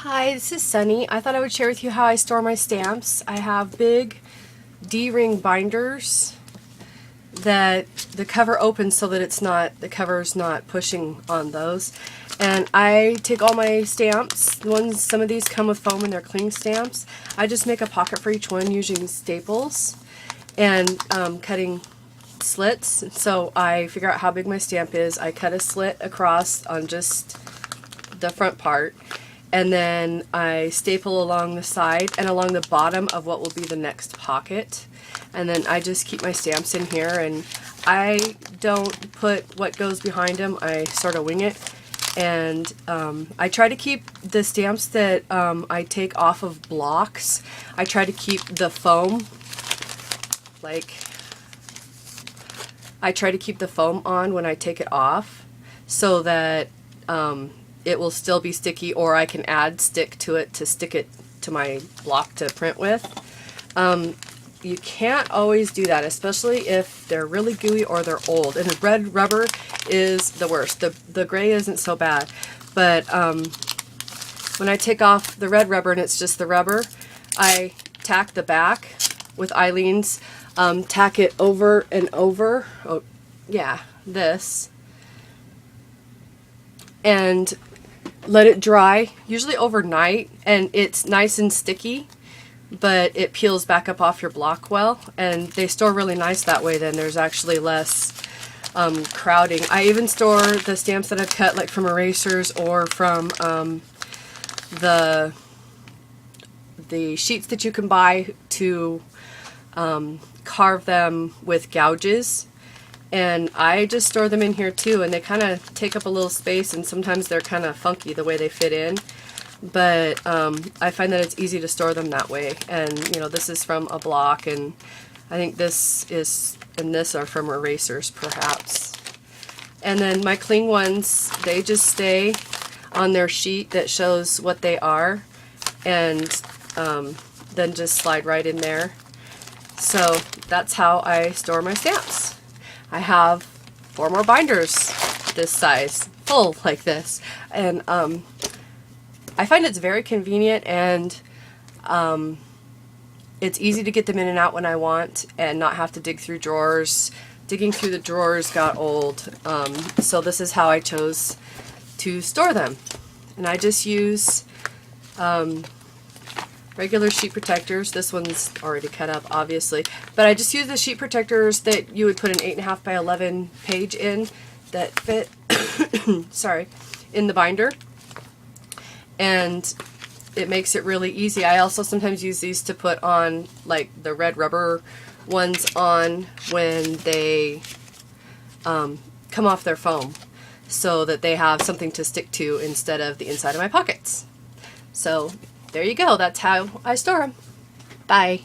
Hi, this is Sunny. I thought I would share with you how I store my stamps. I have big D-ring binders that the cover opens so that the cover's not pushing on those. And I take all my stamps, some of these come with foam and they're cling stamps. I just make a pocket for each one using staples and cutting slits. So I figure out how big my stamp is. I cut a slit across on just the front part, and then I staple along the side and along the bottom of what will be the next pocket. And then I just keep my stamps in here, and I don't put what goes behind them. I sort of wing it. And I try to keep the stamps that I take off of blocks. I try to keep the foam, I try to keep the foam on when I take it off so that it will still be sticky, or I can add stick to it to stick it to my block to print with. You can't always do that, especially if they're really gooey or they're old. And the red rubber is the worst. The gray isn't so bad, but when I take off the red rubber and it's just the rubber, I tack the back with Eileen's, tack it over and over. Oh, yeah, this. And let it dry, usually overnight, and it's nice and sticky, but it peels back up off your block well, and they store really nice that way. Then there's actually less crowding. I even store the stamps that I've cut, like from erasers or from the sheets that you can buy to carve them with gouges. And I just store them in here too, and they kind of take up a little space, and sometimes they're kind of funky the way they fit in. But I find that it's easy to store them that way. And you know, this is from a block, and I think this are from erasers perhaps. And then my cling ones, they just stay on their sheet that shows what they are, and then just slide right in there. So that's how I store my stamps. I have 4 more binders this size, full like this, and I find it's very convenient, and it's easy to get them in and out when I want and not have to dig through drawers. Digging through the drawers got old, so this is how I chose to store them. And I just use regular sheet protectors. This one's already cut up, obviously, but I just use the sheet protectors that you would put an 8.5 by 11 page in that fit sorry, in the binder, and it makes it really easy. I also sometimes use these to put on, like the red rubber ones on when they come off their foam, so that they have something to stick to instead of the inside of my pockets. So there you go. That's how I store them. Bye.